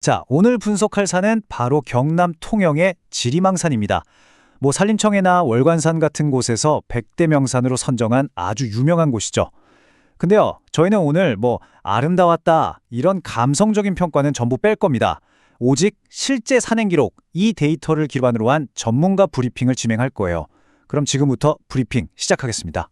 자, 오늘 분석할 산은 바로 경남 통영의 지리망산입니다. 산림청이나 월관산 같은 곳에서 100대 명산으로 선정한 아주 유명한 곳이죠. 근데요, 저희는 오늘 아름다웠다 이런 감성적인 평가는 전부 뺄 겁니다. 오직 실제 산행 기록, 이 데이터를 기반으로 한 전문가 브리핑을 진행할 거예요. 그럼 지금부터 브리핑 시작하겠습니다.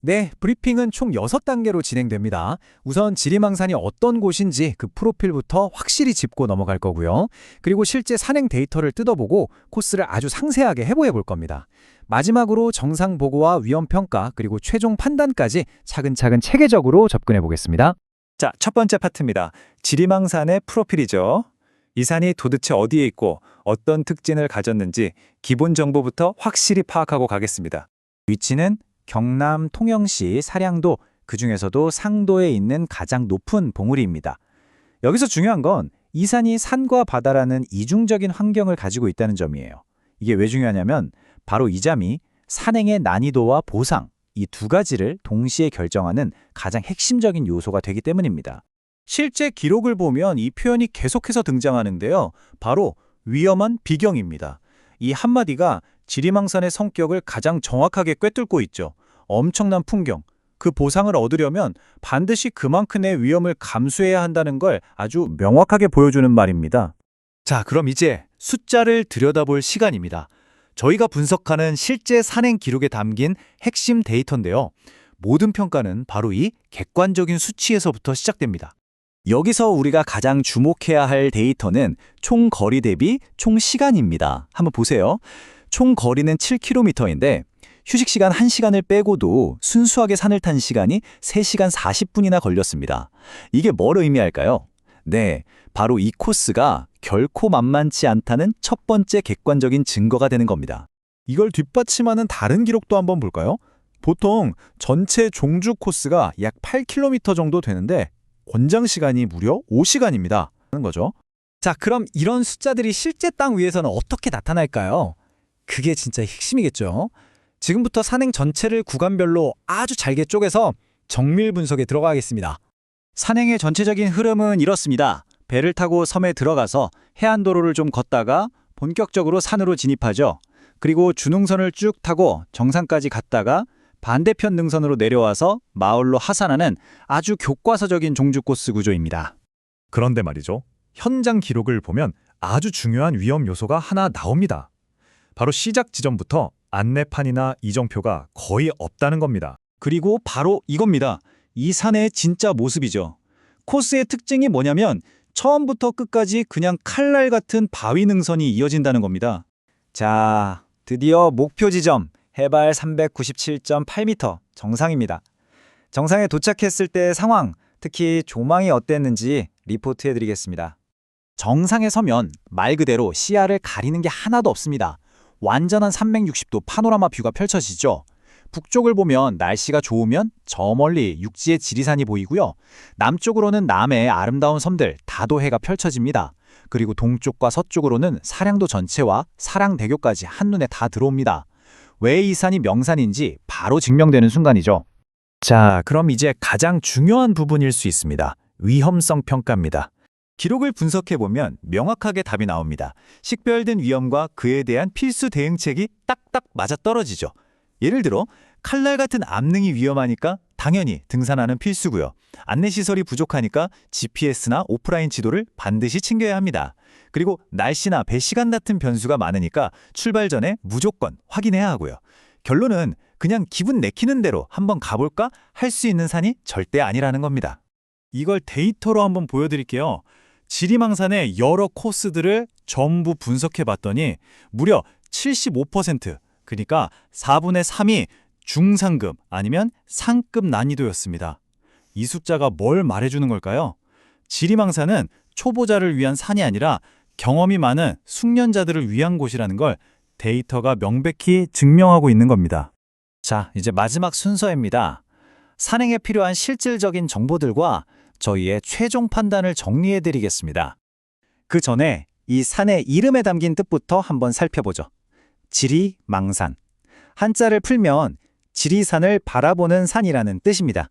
네, 브리핑은 총 6단계로 진행됩니다. 우선 지리망산이 어떤 곳인지 그 프로필부터 확실히 짚고 넘어갈 거고요. 그리고 실제 산행 데이터를 뜯어보고 코스를 아주 상세하게 해보해 볼 겁니다. 마지막으로 정상 보고와 위험 평가 그리고 최종 판단까지 차근차근 체계적으로 접근해 보겠습니다. 자, 첫 번째 파트입니다. 지리망산의 프로필이죠. 이 산이 도대체 어디에 있고 어떤 특징을 가졌는지 기본 정보부터 확실히 파악하고 가겠습니다. 위치는 경남 통영시 사량도, 그중에서도 상도에 있는 가장 높은 봉우리입니다. 여기서 중요한 건 이 산이 산과 바다라는 이중적인 환경을 가지고 있다는 점이에요. 이게 왜 중요하냐면 바로 이 점이 산행의 난이도와 보상, 이 두 가지를 동시에 결정하는 가장 핵심적인 요소가 되기 때문입니다. 실제 기록을 보면 이 표현이 계속해서 등장하는데요. 바로 위험한 비경입니다. 이 한마디가 지리망산의 성격을 가장 정확하게 꿰뚫고 있죠. 엄청난 풍경, 그 보상을 얻으려면 반드시 그만큼의 위험을 감수해야 한다는 걸 아주 명확하게 보여주는 말입니다. 자, 그럼 이제 숫자를 들여다볼 시간입니다. 저희가 분석하는 실제 산행 기록에 담긴 핵심 데이터인데요. 모든 평가는 바로 이 객관적인 수치에서부터 시작됩니다. 여기서 우리가 가장 주목해야 할 데이터는 총 거리 대비 총 시간입니다. 한번 보세요. 총 거리는 7km인데 휴식 시간 1시간을 빼고도 순수하게 산을 탄 시간이 3시간 40분이나 걸렸습니다. 이게 뭘 의미할까요? 네, 바로 이 코스가 결코 만만치 않다는 첫 번째 객관적인 증거가 되는 겁니다. 이걸 뒷받침하는 다른 기록도 한번 볼까요? 보통 전체 종주 코스가 약 8km 정도 되는데 권장 시간이 무려 5시간입니다. 하는 거죠. 자, 그럼 이런 숫자들이 실제 땅 위에서는 어떻게 나타날까요? 그게 진짜 핵심이겠죠. 지금부터 산행 전체를 구간별로 아주 잘게 쪼개서 정밀 분석에 들어가겠습니다. 산행의 전체적인 흐름은 이렇습니다. 배를 타고 섬에 들어가서 해안도로를 좀 걷다가 본격적으로 산으로 진입하죠. 그리고 주능선을 쭉 타고 정상까지 갔다가 반대편 능선으로 내려와서 마을로 하산하는 아주 교과서적인 종주 코스 구조입니다. 그런데 말이죠. 현장 기록을 보면 아주 중요한 위험 요소가 하나 나옵니다. 바로 시작 지점부터 안내판이나 이정표가 거의 없다는 겁니다. 그리고 바로 이겁니다. 이 산의 진짜 모습이죠. 코스의 특징이 뭐냐면 처음부터 끝까지 그냥 칼날 같은 바위 능선이 이어진다는 겁니다. 자, 드디어 목표 지점 해발 397.8m 정상입니다. 정상에 도착했을 때 상황, 특히 조망이 어땠는지 리포트해드리겠습니다. 정상에 서면 말 그대로 시야를 가리는 게 하나도 없습니다. 완전한 360도 파노라마 뷰가 펼쳐지죠. 북쪽을 보면 날씨가 좋으면 저 멀리 육지의 지리산이 보이고요. 남쪽으로는 남해의 아름다운 섬들 다도해가 펼쳐집니다. 그리고 동쪽과 서쪽으로는 사량도 전체와 사량대교까지 한눈에 다 들어옵니다. 왜 이 산이 명산인지 바로 증명되는 순간이죠. 자, 그럼 이제 가장 중요한 부분일 수 있습니다. 위험성 평가입니다. 기록을 분석해보면 명확하게 답이 나옵니다. 식별된 위험과 그에 대한 필수 대응책이 딱딱 맞아떨어지죠. 예를 들어 칼날 같은 암릉이 위험하니까 당연히 등산화는 필수고요. 안내시설이 부족하니까 GPS나 오프라인 지도를 반드시 챙겨야 합니다. 그리고 날씨나 배 시간 같은 변수가 많으니까 출발 전에 무조건 확인해야 하고요. 결론은 그냥 기분 내키는 대로 한번 가볼까 할 수 있는 산이 절대 아니라는 겁니다. 이걸 데이터로 한번 보여드릴게요. 지리망산의 여러 코스들을 전부 분석해봤더니 무려 75%, 그러니까 4분의 3이 중상급 아니면 상급 난이도였습니다. 이 숫자가 뭘 말해주는 걸까요? 지리망산은 초보자를 위한 산이 아니라 경험이 많은 숙련자들을 위한 곳이라는 걸 데이터가 명백히 증명하고 있는 겁니다. 자, 이제 마지막 순서입니다. 산행에 필요한 실질적인 정보들과 저희의 최종 판단을 정리해드리겠습니다. 그 전에 이 산의 이름에 담긴 뜻부터 한번 살펴보죠. 지리망산. 한자를 풀면 지리산을 바라보는 산이라는 뜻입니다.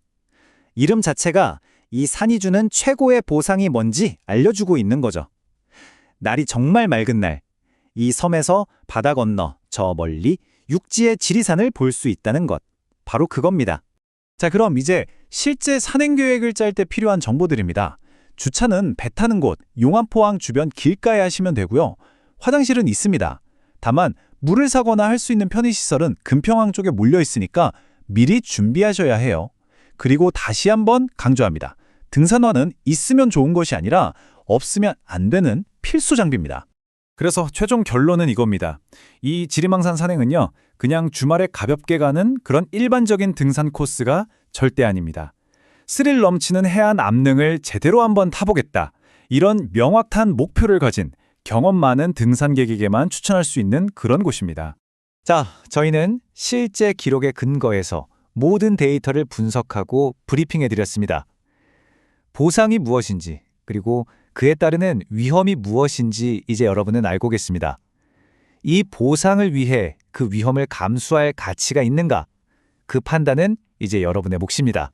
이름 자체가 이 산이 주는 최고의 보상이 뭔지 알려주고 있는 거죠. 날이 정말 맑은 날, 이 섬에서 바다 건너 저 멀리 육지의 지리산을 볼 수 있다는 것. 바로 그겁니다. 자, 그럼 이제 실제 산행 계획을 짤 때 필요한 정보들입니다. 주차는 배 타는 곳, 용암포항 주변 길가에 하시면 되고요. 화장실은 있습니다. 다만 물을 사거나 할 수 있는 편의시설은 금평항 쪽에 몰려 있으니까 미리 준비하셔야 해요. 그리고 다시 한번 강조합니다. 등산화는 있으면 좋은 것이 아니라 없으면 안 되는 필수 장비입니다. 그래서 최종 결론은 이겁니다. 이 지리망산 산행은요, 그냥 주말에 가볍게 가는 그런 일반적인 등산 코스가 절대 아닙니다. 스릴 넘치는 해안 암릉을 제대로 한번 타보겠다. 이런 명확한 목표를 가진 경험 많은 등산객에게만 추천할 수 있는 그런 곳입니다. 자, 저희는 실제 기록에 근거해서 모든 데이터를 분석하고 브리핑해드렸습니다. 보상이 무엇인지, 그리고 그에 따르는 위험이 무엇인지 이제 여러분은 알고 계십니다. 이 보상을 위해 그 위험을 감수할 가치가 있는가? 그 판단은 이제 여러분의 몫입니다.